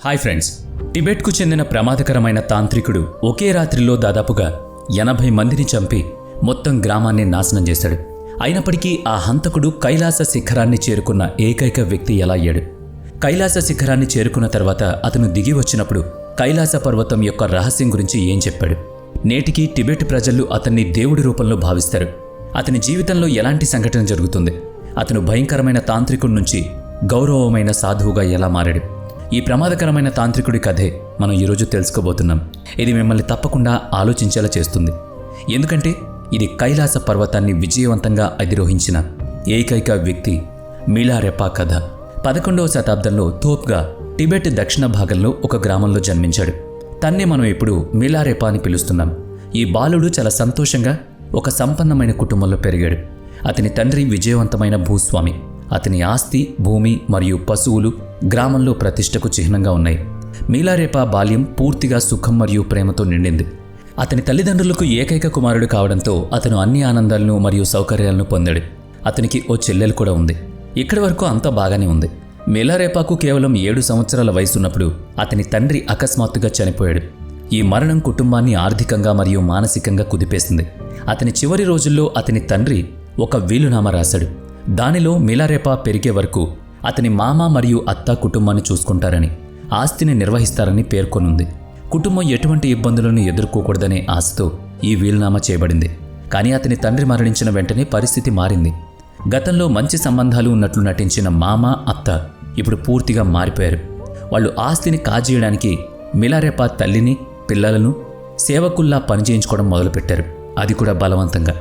Hi friends, టిబెట్కు చెందిన ప్రమాదకరమైన తాంత్రికుడు ఒకే రాత్రిలో దాదాపుగా 80 మందిని చంపి మొత్తం గ్రామాన్ని నాశనం చేశాడు. అయినప్పటికీ ఆ హంతకుడు కైలాస శిఖరాన్ని చేరుకున్న ఏకైక వ్యక్తి ఎలా అయ్యాడు? కైలాస శిఖరాన్ని చేరుకున్న తర్వాత అతను దిగి వచ్చినప్పుడు కైలాస పర్వతం యొక్క రహస్యం గురించి ఏం చెప్పాడు? నేటికి టిబెట్ ప్రజలు అతన్ని దేవుడి రూపంలో భావిస్తారు. అతని జీవితంలో ఎలాంటి సంఘటన జరుగుతుంది? అతను భయంకరమైన తాంత్రికుడి నుంచి గౌరవమైన సాధువుగా ఎలా మారాడు? ఈ ప్రమాదకరమైన తాంత్రికుడి కథే మనం ఈరోజు తెలుసుకోబోతున్నాం. ఇది మిమ్మల్ని తప్పకుండా ఆలోచించేలా చేస్తుంది. ఎందుకంటే ఇది కైలాస పర్వతాన్ని విజయవంతంగా అధిరోహించిన ఏకైక వ్యక్తి మిలారెపా కథ. 11వ శతాబ్దంలో తోప్గా టిబెట్ దక్షిణ భాగంలో ఒక గ్రామంలో జన్మించాడు. తన్నే మనం ఇప్పుడు మిలారెపా అని పిలుస్తున్నాం. ఈ బాలుడు చాలా సంతోషంగా ఒక సంపన్నమైన కుటుంబంలో పెరిగాడు. అతని తండ్రి విజయవంతమైన భూస్వామి. అతని ఆస్తి, భూమి మరియు పశువులు గ్రామంలో ప్రతిష్టకు చిహ్నంగా ఉన్నాయి. మిలారెపా బాల్యం పూర్తిగా సుఖం మరియు ప్రేమతో నిండింది. అతని తల్లిదండ్రులకు ఏకైక కుమారుడు కావడంతో అతను అన్ని ఆనందాలను మరియు సౌకర్యాలను పొందాడు. అతనికి ఓ చెల్లెలు కూడా ఉంది. ఇక్కడి వరకు అంతా బాగానే ఉంది. మిలారెపాకు కేవలం 7 సంవత్సరాల వయసున్నప్పుడు అతని తండ్రి అకస్మాత్తుగా చనిపోయాడు. ఈ మరణం కుటుంబాన్ని ఆర్థికంగా మరియు మానసికంగా కుదిపేసింది. అతని చివరి రోజుల్లో అతని తండ్రి ఒక వీలునామా రాశాడు. దానిలో మిలారెపా పెరిగే వరకు అతని మామ మరియు అత్త కుటుంబాన్ని చూసుకుంటారని, ఆస్తిని నిర్వహిస్తారని పేర్కొనుంది. కుటుంబం ఎటువంటి ఇబ్బందులను ఎదుర్కోకూడదనే ఆశతో ఈ వీలునామా చేయబడింది. కానీ అతని తండ్రి మరణించిన వెంటనే పరిస్థితి మారింది. గతంలో మంచి సంబంధాలు ఉన్నట్లు నటించిన మామ, అత్త ఇప్పుడు పూర్తిగా మారిపోయారు. వాళ్ళు ఆస్తిని కాజేయడానికి మిలారెపా తల్లిని, పిల్లలను సేవకుల్లా పనిచేయించుకోవడం మొదలుపెట్టారు. అది కూడా బలవంతంగా.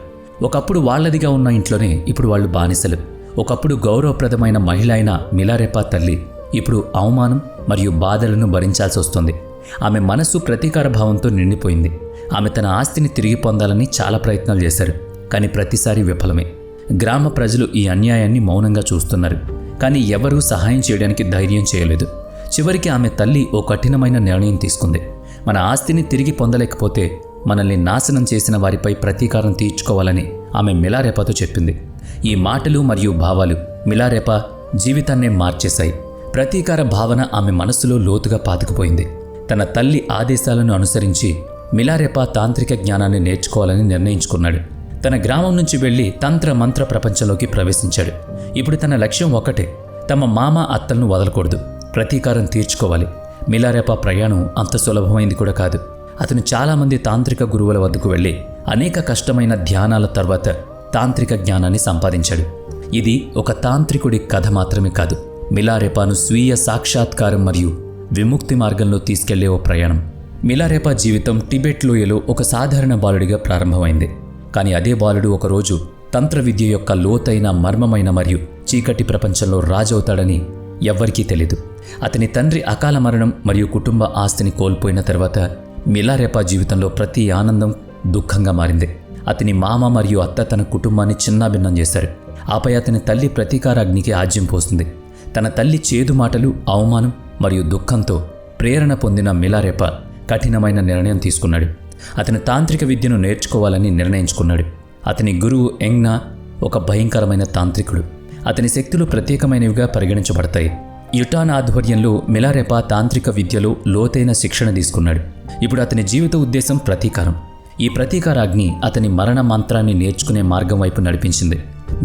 ఒకప్పుడు వాళ్లదిగా ఉన్న ఇంట్లోనే ఇప్పుడు వాళ్ళు బానిసలు. ఒకప్పుడు గౌరవప్రదమైన మహిళ అయిన మిలారెపా తల్లి ఇప్పుడు అవమానం మరియు బాధలను భరించాల్సి వస్తుంది. ఆమె మనస్సు ప్రతీకార భావంతో నిండిపోయింది. ఆమె తన ఆస్తిని తిరిగి పొందాలని చాలా ప్రయత్నాలు చేశారు. కానీ ప్రతిసారి విఫలమే. గ్రామ ప్రజలు ఈ అన్యాయాన్ని మౌనంగా చూస్తున్నారు. కానీ ఎవరూ సహాయం చేయడానికి ధైర్యం చేయలేదు. చివరికి ఆమె తల్లి ఓ కఠినమైన నిర్ణయం తీసుకుంది. మన ఆస్తిని తిరిగి పొందలేకపోతే మనల్ని నాశనం చేసిన వారిపై ప్రతీకారం తీర్చుకోవాలని ఆమె మిలారెపాతో చెప్పింది. ఈ మాటలు మరియు భావాలు మిలారెపా జీవితాన్నే మార్చేశాయి. ప్రతీకార భావన ఆమె మనస్సులో లోతుగా పాతుకుపోయింది. తన తల్లి ఆదేశాలను అనుసరించి మిలారెపా తాంత్రిక జ్ఞానాన్ని నేర్చుకోవాలని నిర్ణయించుకున్నాడు. తన గ్రామం నుంచి వెళ్లి తంత్ర మంత్ర ప్రపంచంలోకి ప్రవేశించాడు. ఇప్పుడు తన లక్ష్యం ఒక్కటే: తమ మామ, అత్తలను వదలకూడదు, ప్రతీకారం తీర్చుకోవాలి. మిలారెపా ప్రయాణం అంత సులభమైంది కూడా కాదు. అతను చాలామంది తాంత్రిక గురువుల వద్దకు వెళ్ళి అనేక కష్టమైన ధ్యానాల తర్వాత తాంత్రిక జ్ఞానాన్ని సంపాదించాడు. ఇది ఒక తాంత్రికుడి కథ మాత్రమే కాదు, మిలారెపాను స్వీయ సాక్షాత్కారం మరియు విముక్తి మార్గంలో తీసుకెళ్లే ఓ ప్రయాణం. మిలారెపా జీవితం టిబెట్ లోయలో ఒక సాధారణ బాలుడిగా ప్రారంభమైంది. కానీ అదే బాలుడు ఒకరోజు తంత్ర విద్య యొక్క లోతైన, మర్మమైన మరియు చీకటి ప్రపంచంలో రాజవుతాడని ఎవ్వరికీ తెలీదు. అతని తండ్రి అకాల మరణం మరియు కుటుంబ ఆస్తిని కోల్పోయిన తర్వాత మిలారెపా జీవితంలో ప్రతి ఆనందం దుఃఖంగా మారింది. అతని మామ మరియు అత్త తన కుటుంబాన్ని చిన్నాభిన్నం చేశారు. ఆపై అతని తల్లి ప్రతీకారాగ్నికి ఆజ్యం పోస్తుంది. తన తల్లి చేదు మాటలు, అవమానం మరియు దుఃఖంతో ప్రేరణ పొందిన మిలారెపా కఠినమైన నిర్ణయం తీసుకున్నాడు. అతను తాంత్రిక విద్యను నేర్చుకోవాలని నిర్ణయించుకున్నాడు. అతని గురువు ఎంగ్నా ఒక భయంకరమైన తాంత్రికుడు. అతని శక్తులు ప్రత్యేకమైనవిగా పరిగణించబడతాయి. యుటాన్ ఆధ్వర్యంలో మిలారెపా తాంత్రిక విద్యలో లోతైన శిక్షణ తీసుకున్నాడు. ఇప్పుడు అతని జీవిత ఉద్దేశం ప్రతీకారం. ఈ ప్రతీకారాగ్ని అతని మరణ మంత్రాన్ని నేర్చుకునే మార్గం వైపు నడిపించింది.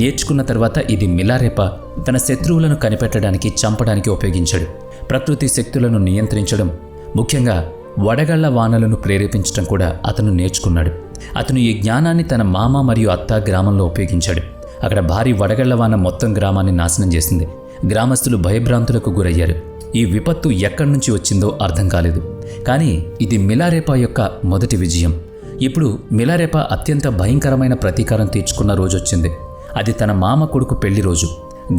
నేర్చుకున్న తర్వాత ఇది మిలారెపా తన శత్రువులను కనిపెట్టడానికి, చంపడానికి ఉపయోగించాడు. ప్రకృతి శక్తులను నియంత్రించడం, ముఖ్యంగా వడగళ్ల వానలను ప్రేరేపించడం కూడా అతను నేర్చుకున్నాడు. అతను ఈ జ్ఞానాన్ని తన మామ మరియు అత్త గ్రామంలో ఉపయోగించాడు. అక్కడ భారీ వడగళ్ల వాన మొత్తం గ్రామాన్ని నాశనం చేసింది. గ్రామస్తులు భయభ్రాంతులకు గురయ్యారు. ఈ విపత్తు ఎక్కడి నుంచి వచ్చిందో అర్థం కాలేదు. కానీ ఇది మిలారెపా యొక్క మొదటి విజయం. ఇప్పుడు మిలారెపా అత్యంత భయంకరమైన ప్రతీకారం తీర్చుకున్న రోజొచ్చింది. అది తన మామ కొడుకు పెళ్లి రోజు.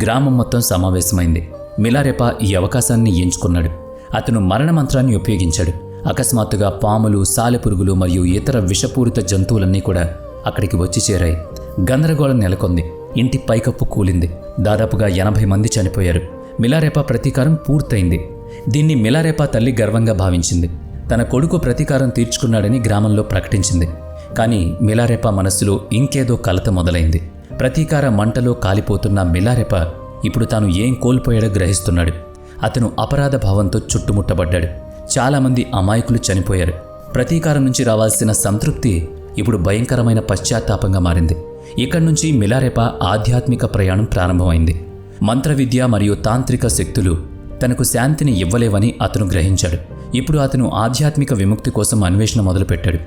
గ్రామం మొత్తం సమావేశమైంది. మిలారెపా ఈ అవకాశాన్ని ఎంచుకున్నాడు. అతను మరణ మంత్రాన్ని ఉపయోగించాడు. అకస్మాత్తుగా పాములు, సాలెపురుగులు మరియు ఇతర విషపూరిత జంతువులన్నీ కూడా అక్కడికి వచ్చి చేరాయి. గందరగోళం నెలకొంది. ఇంటి పైకప్పు కూలింది. దాదాపుగా 80 మంది చనిపోయారు. మిలారెపా ప్రతీకారం పూర్తయింది. దీన్ని మిలారెపా తల్లి గర్వంగా భావించింది. తన కొడుకు ప్రతీకారం తీర్చుకున్నాడని గ్రామంలో ప్రకటించింది. కానీ మిలారెపా మనస్సులో ఇంకేదో కలత మొదలైంది. ప్రతీకార మంటలో కాలిపోతున్న మిలారెపా ఇప్పుడు తాను ఏం కోల్పోయాడో గ్రహిస్తున్నాడు. అతను అపరాధ భావంతో చుట్టుముట్టబడ్డాడు. చాలామంది అమాయకులు చనిపోయారు. ప్రతీకారం నుంచి రావాల్సిన సంతృప్తి ఇప్పుడు భయంకరమైన పశ్చాత్తాపంగా మారింది. ఇక్కడి నుంచి మిలారెపా ఆధ్యాత్మిక ప్రయాణం ప్రారంభమైంది. మంత్రవిద్య మరియు తాంత్రిక శక్తులు తనకు శాంతిని ఇవ్వలేవని అతను గ్రహించాడు. ఇప్పుడు అతను ఆధ్యాత్మిక విముక్తి కోసం అన్వేషణ మొదలుపెట్టాడు.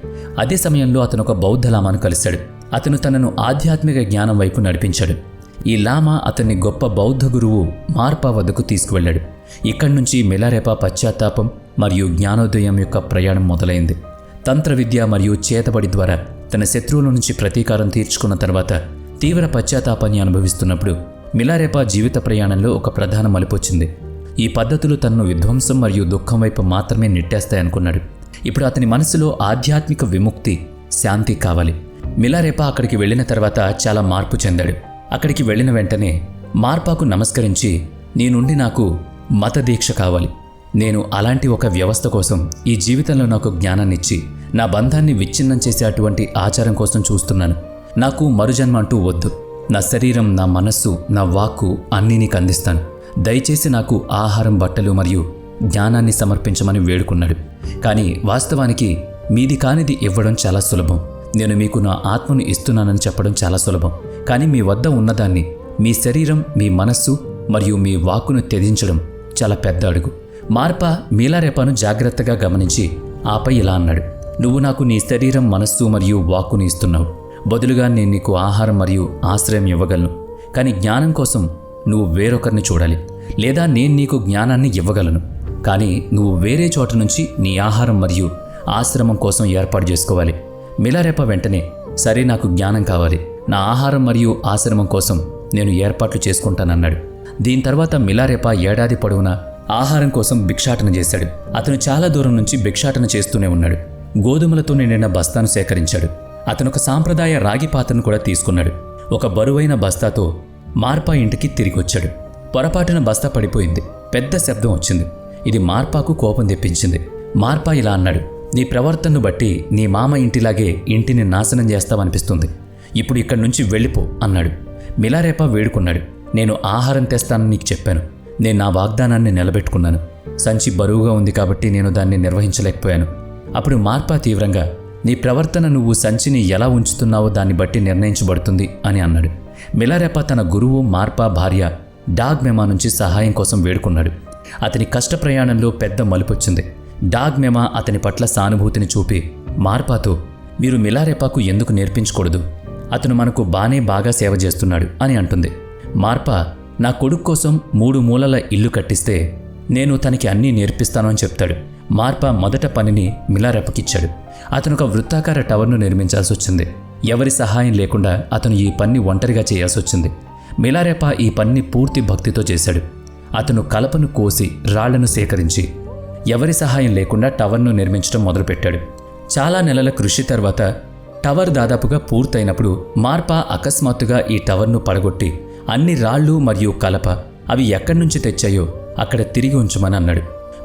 అదే సమయంలో అతను ఒక బౌద్ధ లామాను కలిశాడు. అతను తనను ఆధ్యాత్మిక జ్ఞానం వైపు నడిపించాడు. ఈ లామా అతన్ని గొప్ప బౌద్ధ గురువు మార్పా వద్దకు తీసుకువెళ్లాడు. ఇక్కడి నుంచి మిలారెపా పశ్చాత్తాపం మరియు జ్ఞానోదయం యొక్క ప్రయాణం మొదలైంది. తంత్ర విద్య మరియు చేతబడి ద్వారా తన శత్రువుల నుంచి ప్రతీకారం తీర్చుకున్న తర్వాత తీవ్ర పశ్చాత్తాపాన్ని అనుభవిస్తున్నప్పుడు మిలారెపా జీవిత ప్రయాణంలో ఒక ప్రధాన మలుపొచ్చింది. ఈ పద్ధతులు తనను విధ్వంసం మరియు దుఃఖం వైపు మాత్రమే నెట్టేస్తాయనుకున్నాడు. ఇప్పుడు అతని మనసులో ఆధ్యాత్మిక విముక్తి, శాంతి కావాలి. మిలారెపా అక్కడికి వెళ్ళిన తర్వాత చాలా మార్పు చెందాడు. అక్కడికి వెళ్ళిన వెంటనే మార్పాకు నమస్కరించి, నీ నుండి నాకు మత దీక్ష కావాలి. నేను అలాంటి ఒక వ్యవస్థ కోసం ఈ జీవితంలో నాకు జ్ఞానాన్నిచ్చి నా బంధాన్ని విచ్ఛిన్నం చేసే అటువంటి ఆచారం కోసం చూస్తున్నాను. నాకు మరుజన్మ అంటూ వద్దు. నా శరీరం, నా మనస్సు, నా వాక్కు అన్నీ నీకు అందిస్తాను. దయచేసి నాకు ఆహారం, బట్టలు మరియు జ్ఞానాన్ని సమర్పించమని వేడుకున్నాడు. కానీ వాస్తవానికి మీది కానిది ఇవ్వడం చాలా సులభం. నేను మీకు నా ఆత్మను ఇస్తున్నానని చెప్పడం చాలా సులభం. కానీ మీ వద్ద ఉన్నదాన్ని, మీ శరీరం, మీ మనస్సు మరియు మీ వాక్కును త్యజించడం చాలా పెద్ద అడుగు. మార్పా మిలారెపాను జాగ్రత్తగా గమనించి ఆపై ఇలా అన్నాడు, నువ్వు నాకు నీ శరీరం, మనస్సు మరియు వాక్కును ఇస్తున్నావు. బదులుగా నేను నీకు ఆహారం మరియు ఆశ్రయం ఇవ్వగలను. కానీ జ్ఞానం కోసం నువ్వు వేరొకరిని చూడాలి. లేదా నేను నీకు జ్ఞానాన్ని ఇవ్వగలను, కానీ నువ్వు వేరే చోట నుంచి నీ ఆహారం మరియు ఆశ్రమం కోసం ఏర్పాటు చేసుకోవాలి. మిలారెపా వెంటనే, సరే, నాకు జ్ఞానం కావాలి. నా ఆహారం మరియు ఆశ్రమం కోసం నేను ఏర్పాట్లు చేసుకుంటానన్నాడు. దీని తర్వాత మిలారెపా ఏడాది పొడవునా ఆహారం కోసం భిక్షాటన చేశాడు. అతను చాలా దూరం నుంచి భిక్షాటన చేస్తూనే ఉన్నాడు. గోధుమలతో నిండిన బస్తాను సేకరించాడు. అతను ఒక సాంప్రదాయ రాగి పాత్రను కూడా తీసుకున్నాడు. ఒక బరువైన బస్తాతో మార్పా ఇంటికి తిరిగి వచ్చాడు. పొరపాటున బస్తా పడిపోయింది. పెద్ద శబ్దం వచ్చింది. ఇది మార్పాకు కోపం తెప్పించింది. మార్పా ఇలా అన్నాడు, నీ ప్రవర్తనను బట్టి నీ మామ ఇంటిలాగే ఇంటిని నాశనం చేస్తావనిపిస్తుంది. ఇప్పుడు ఇక్కడి నుంచి వెళ్ళిపో అన్నాడు. మిలారెపా వేడుకున్నాడు, నేను ఆహారం తెస్తానని నీకు చెప్పాను. నేను నా వాగ్దానాన్ని నిలబెట్టుకున్నాను. సంచి బరువుగా ఉంది కాబట్టి నేను దాన్ని నిర్వహించలేకపోయాను. అప్పుడు మార్పా తీవ్రంగా, నీ ప్రవర్తన నువ్వు సంచిని ఎలా ఉంచుతున్నావో దాన్ని బట్టి నిర్ణయించబడుతుంది అని అన్నాడు. మిలారెపా తన గురువు మార్పా భార్య డాగ్ మెమా నుంచి సహాయం కోసం వేడుకున్నాడు. అతని కష్ట ప్రయాణంలో పెద్ద మలుపొచ్చింది. డాగ్ మెమా అతని పట్ల సానుభూతిని చూపి మార్పాతో, మీరు మిలారెపాకు ఎందుకు నేర్పించకూడదు? అతను మనకు బాగా సేవ చేస్తున్నాడు అని అంటుంది. మార్పా, నా కొడుకు కోసం 3 మూలల ఇల్లు కట్టిస్తే నేను తనకి అన్నీ నేర్పిస్తాను అని చెప్తాడు. మార్పా మొదట పనిని మిలారెపాకిచ్చాడు. అతను ఒక వృత్తాకార టవర్ను నిర్మించాల్సి వచ్చింది. ఎవరి సహాయం లేకుండా అతను ఈ పని ఒంటరిగా చేయాల్సి వచ్చింది. మిలారెపా ఈ పనిని పూర్తి భక్తితో చేశాడు. అతను కలపను కోసి రాళ్లను సేకరించి ఎవరి సహాయం లేకుండా టవర్ను నిర్మించడం మొదలుపెట్టాడు. చాలా నెలల కృషి తర్వాత టవర్ దాదాపుగా పూర్తయినప్పుడు మార్పా అకస్మాత్తుగా ఈ టవర్ను పడగొట్టి అన్ని రాళ్ళు మరియు కలప అవి ఎక్కడి నుంచి తెచ్చాయో అక్కడ తిరిగి ఉంచమని అన్నాడు.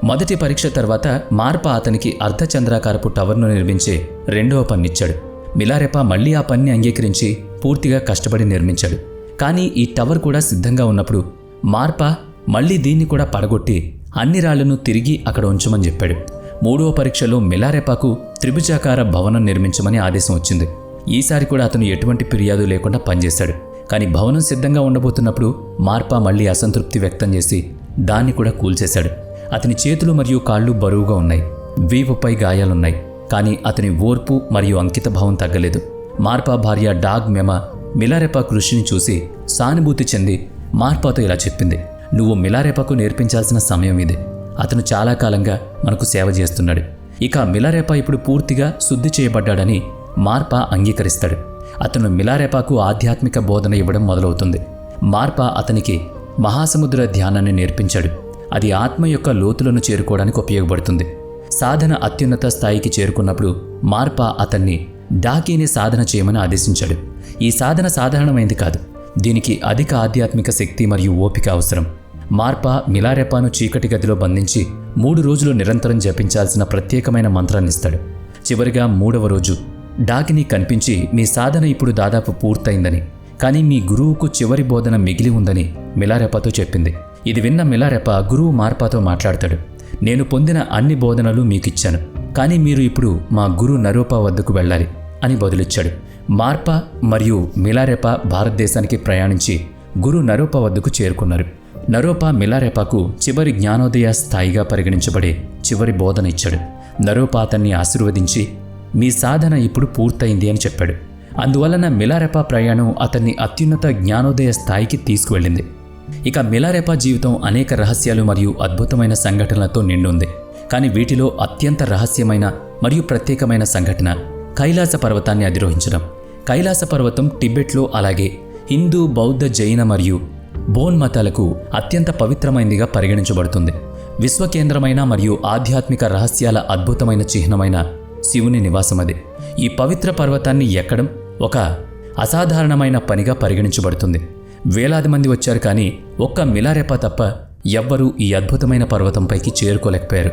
మొదటి పరీక్ష తర్వాత మార్పా అతనికి అర్ధచంద్రాకారపు టవర్ను నిర్మించే 2వ పన్నిచ్చాడు. మిలారెపా మళ్లీ ఆ పన్ని అంగీకరించి పూర్తిగా కష్టపడి నిర్మించాడు. కానీ ఈ టవర్ కూడా సిద్ధంగా ఉన్నప్పుడు మార్పా మళ్లీ దీన్ని కూడా పడగొట్టి అన్ని రాళ్లను తిరిగి అక్కడ ఉంచమని చెప్పాడు. 3వ పరీక్షలో మిలారెపాకు త్రిభుజాకార భవనం నిర్మించమని ఆదేశం వచ్చింది. ఈసారి కూడా అతను ఎటువంటి ఫిర్యాదు లేకుండా పనిచేశాడు. కానీ భవనం సిద్ధంగా ఉండబోతున్నప్పుడు మార్పా మళ్లీ అసంతృప్తి వ్యక్తం చేసి దాన్ని కూడా కూల్చేశాడు. అతని చేతులు మరియు కాళ్ళు బరువుగా ఉన్నాయి. వీపుపై గాయాలున్నాయి. కానీ అతని ఓర్పు మరియు అంకిత భావం తగ్గలేదు. మార్పా భార్య డాగ్ మెమా మిలారెపా కృషిని చూసి సానుభూతి చెంది మార్పాతో ఇలా చెప్పింది, నువ్వు మిలారెపాకు నేర్పించాల్సిన సమయం ఇదే. అతను చాలా కాలంగా మనకు సేవ చేస్తున్నాడు. ఇక మిలారెపా ఇప్పుడు పూర్తిగా శుద్ధి చేయబడ్డాడని మార్పా అంగీకరిస్తాడు. అతను మిలారెపాకు ఆధ్యాత్మిక బోధన ఇవ్వడం మొదలవుతుంది. మార్పా అతనికి మహాసముద్ర ధ్యానాన్ని నేర్పించాడు. అది ఆత్మ యొక్క లోతులను చేరుకోవడానికి ఉపయోగపడుతుంది. సాధన అత్యున్నత స్థాయికి చేరుకున్నప్పుడు మార్పా అతన్ని డాకీని సాధన చేయమని ఆదేశించాడు. ఈ సాధన సాధారణమైంది కాదు. దీనికి అధిక ఆధ్యాత్మిక శక్తి మరియు ఓపిక అవసరం. మార్పా మిలారెపాను చీకటి గదిలో బంధించి 3 రోజులు నిరంతరం జపించాల్సిన ప్రత్యేకమైన మంత్రాన్నిస్తాడు. చివరిగా 3వ రోజు డాకిని కనిపించి, మీ సాధన ఇప్పుడు దాదాపు పూర్తయిందని, కానీ మీ గురువుకు చివరి బోధన మిగిలి ఉందని మిలారెపాతో చెప్పింది. ఇది విన్న మిలారెపా గురువు మార్పాతో మాట్లాడతాడు. నేను పొందిన అన్ని బోధనలు మీకిచ్చాను, కానీ మీరు ఇప్పుడు మా గురు నరోపా వద్దకు వెళ్ళాలి అని బదులిచ్చాడు. మార్పా మరియు మిలారెపా భారతదేశానికి ప్రయాణించి గురు నరోపా వద్దకు చేరుకున్నారు. నరోపా మిలారెపాకు చివరి జ్ఞానోదయ స్థాయిగా పరిగణించబడే చివరి బోధన ఇచ్చాడు. నరోపా అతన్ని ఆశీర్వదించి మీ సాధన ఇప్పుడు పూర్తయింది అని చెప్పాడు. అందువలన మిలారెపా ప్రయాణం అతన్ని అత్యున్నత జ్ఞానోదయ స్థాయికి తీసుకువెళ్ళింది. ఇక మిలారెపా జీవితం అనేక రహస్యాలు మరియు అద్భుతమైన సంఘటనలతో నిండుంది. కానీ వీటిలో అత్యంత రహస్యమైన మరియు ప్రత్యేకమైన సంఘటన కైలాస పర్వతాన్ని అధిరోహించడం. కైలాస పర్వతం టిబెట్లో, అలాగే హిందూ, బౌద్ధ, జైన మరియు బోన్ మతాలకు అత్యంత పవిత్రమైనదిగా పరిగణించబడుతుంది. విశ్వకేంద్రమైన మరియు ఆధ్యాత్మిక రహస్యాల అద్భుతమైన చిహ్నమైన శివుని నివాసమది. ఈ పవిత్ర పర్వతాన్ని ఎక్కడం ఒక అసాధారణమైన పనిగా పరిగణించబడుతుంది. వేలాది మంది వచ్చారు, కానీ ఒక్క మిలారెపా తప్ప ఎవ్వరూ ఈ అద్భుతమైన పర్వతంపైకి చేరుకోలేకపోయారు.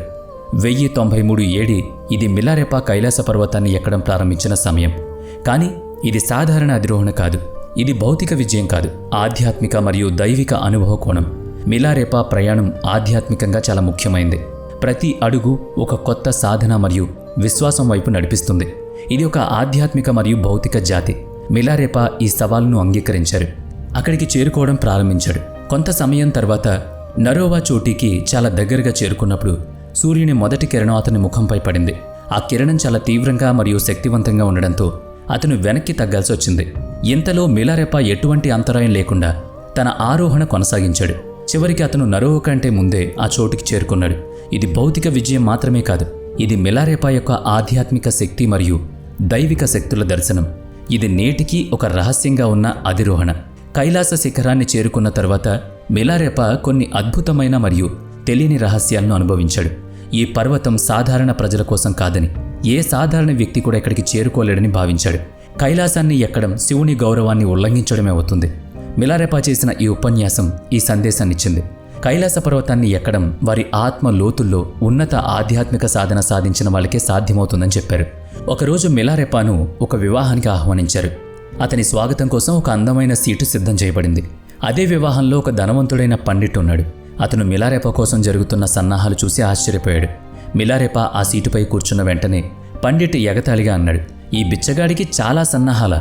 1093 ఏడి ఇది మిలారెపా కైలాస పర్వతాన్ని ఎక్కడం ప్రారంభించిన సమయం. కానీ ఇది సాధారణ అధిరోహణ కాదు, ఇది భౌతిక విజయం కాదు, ఆధ్యాత్మిక మరియు దైవిక అనుభవ కోణం. మిలారెపా ప్రయాణం ఆధ్యాత్మికంగా చాలా ముఖ్యమైంది. ప్రతి అడుగు ఒక కొత్త సాధన మరియు విశ్వాసం వైపు నడిపిస్తుంది. ఇది ఒక ఆధ్యాత్మిక మరియు భౌతిక జాతి. మిలారెపా ఈ సవాలును అంగీకరించారు. అక్కడికి చేరుకోవడం ప్రారంభించాడు. కొంత సమయం తర్వాత నరోవా చోటీకి చాలా దగ్గరగా చేరుకున్నప్పుడు సూర్యుని మొదటి కిరణం అతని ముఖంపై పడింది. ఆ కిరణం చాలా తీవ్రంగా మరియు శక్తివంతంగా ఉండడంతో అతను వెనక్కి తగ్గాల్సి వచ్చింది. ఇంతలో మిలారెపా ఎటువంటి అంతరాయం లేకుండా తన ఆరోహణ కొనసాగించాడు. చివరికి అతను నరోవా కంటే ముందే ఆ చోటుకి చేరుకున్నాడు. ఇది భౌతిక విజయం మాత్రమే కాదు, ఇది మిలారెపా యొక్క ఆధ్యాత్మిక శక్తి మరియు దైవిక శక్తుల దర్శనం. ఇది నేటికీ ఒక రహస్యంగా ఉన్న అధిరోహణ. కైలాస శిఖరాన్ని చేరుకున్న తర్వాత మిలారెపా కొన్ని అద్భుతమైన మరియు తెలియని రహస్యాలను అనుభవించాడు. ఈ పర్వతం సాధారణ ప్రజల కోసం కాదని, ఏ సాధారణ వ్యక్తి కూడా ఇక్కడికి చేరుకోలేడని భావించాడు. కైలాసాన్ని ఎక్కడం శివుని గౌరవాన్ని ఉల్లంఘించడమే అవుతుంది. మిలారెపా చేసిన ఈ ఉపన్యాసం ఈ సందేశాన్నిచ్చింది. కైలాస పర్వతాన్ని ఎక్కడం వారి ఆత్మ లోతుల్లో ఉన్నత ఆధ్యాత్మిక సాధన సాధించిన వాళ్ళకే సాధ్యమవుతుందని చెప్పారు. ఒకరోజు మిలారెపాను ఒక వివాహానికి ఆహ్వానించారు. అతని స్వాగతం కోసం ఒక అందమైన సీటు సిద్ధం చేయబడింది. అదే వివాహంలో ఒక ధనవంతుడైన పండిట్ ఉన్నాడు. అతను మిలారెపా కోసం జరుగుతున్న సన్నాహాలు చూసి ఆశ్చర్యపోయాడు. మిలారెపా ఆ సీటుపై కూర్చున్న వెంటనే పండిట్ ఎగతాళిగా అన్నాడు, ఈ బిచ్చగాడికి చాలా సన్నాహాల,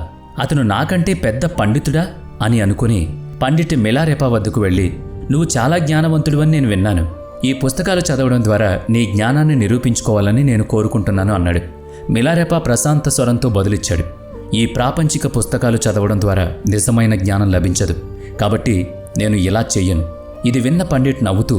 అతను నాకంటే పెద్ద పండితుడా అని అనుకుని పండిట్ మిలారెపా వద్దకు వెళ్ళి, నువ్వు చాలా జ్ఞానవంతుడివని నేను విన్నాను. ఈ పుస్తకాలు చదవడం ద్వారా నీ జ్ఞానాన్ని నిరూపించుకోవాలని నేను కోరుకుంటున్నాను అన్నాడు. మిలారెపా ప్రశాంత స్వరంతో బదులిచ్చాడు, ఈ ప్రాపంచిక పుస్తకాలు చదవడం ద్వారా నిజమైన జ్ఞానం లభించదు, కాబట్టి నేను ఇలా చెయ్యను. ఇది విన్న పండిట్ నవ్వుతూ,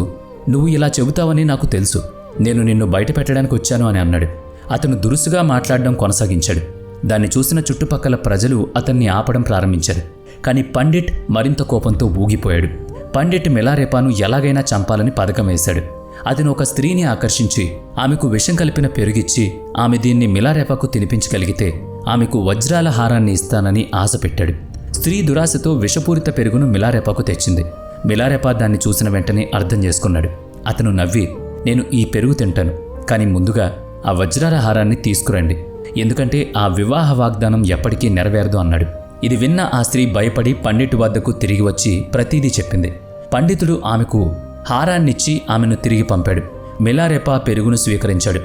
నువ్వు ఇలా చెబుతావని నాకు తెలుసు, నేను నిన్ను బయట పెట్టడానికి వచ్చాను అని అన్నాడు. అతను దురుసుగా మాట్లాడడం కొనసాగించాడు. దాన్ని చూసిన చుట్టుపక్కల ప్రజలు అతన్ని ఆపడం ప్రారంభించారు. కానీ పండిట్ మరింత కోపంతో ఊగిపోయాడు. పండిట్ మిలారెపాను ఎలాగైనా చంపాలని పథకం వేశాడు. అతను ఒక స్త్రీని ఆకర్షించి ఆమెకు విషం కలిపిన పెరుగిచ్చి ఆమె దీన్ని మిలారెపాకు తినిపించగలిగితే ఆమెకు వజ్రాల హారాన్ని ఇస్తానని ఆశ పెట్టాడు. స్త్రీ దురాశతో విషపూరిత పెరుగును మిలారెపాకు తెచ్చింది. మిలారెపా దాన్ని చూసిన వెంటనే అర్థం చేసుకున్నాడు. అతను నవ్వి, నేను ఈ పెరుగు తింటాను, కానీ ముందుగా ఆ వజ్రాల హారాన్ని తీసుకురండి, ఎందుకంటే ఆ వివాహ వాగ్దానం ఎప్పటికీ నెరవేరదు అన్నాడు. ఇది విన్న ఆ స్త్రీ భయపడి పండిట్ వద్దకు తిరిగి వచ్చి ప్రతీదీ చెప్పింది. పండితుడు ఆమెకు హారాన్నిచ్చి ఆమెను తిరిగి పంపాడు. మిలారెపా పెరుగును స్వీకరించాడు.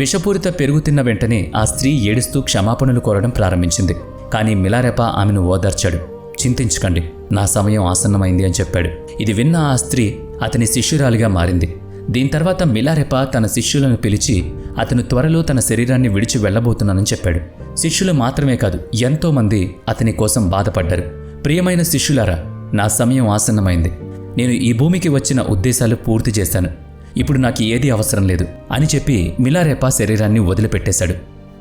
విషపూరిత పెరుగు తిన్న వెంటనే ఆ స్త్రీ ఏడుస్తూ క్షమాపణలు కోరడం ప్రారంభించింది. కానీ మిలారెపా ఆమెను ఓదార్చాడు. చింతించకండి, నా సమయం ఆసన్నమైంది అని చెప్పాడు. ఇది విన్న ఆ స్త్రీ అతని శిష్యురాలిగా మారింది. దీని తర్వాత మిలారెపా తన శిష్యులను పిలిచి అతను త్వరలో తన శరీరాన్ని విడిచి వెళ్ళబోతున్నానని చెప్పాడు. శిష్యులు మాత్రమే కాదు, ఎంతోమంది అతని కోసం బాధపడ్డారు. ప్రియమైన శిష్యులారా, నా సమయం ఆసన్నమైంది. నేను ఈ భూమికి వచ్చిన ఉద్దేశాలు పూర్తి చేశాను. ఇప్పుడు నాకు ఏదీ అవసరం లేదు అని చెప్పి మిలారెపా శరీరాన్ని వదిలిపెట్టేశాడు.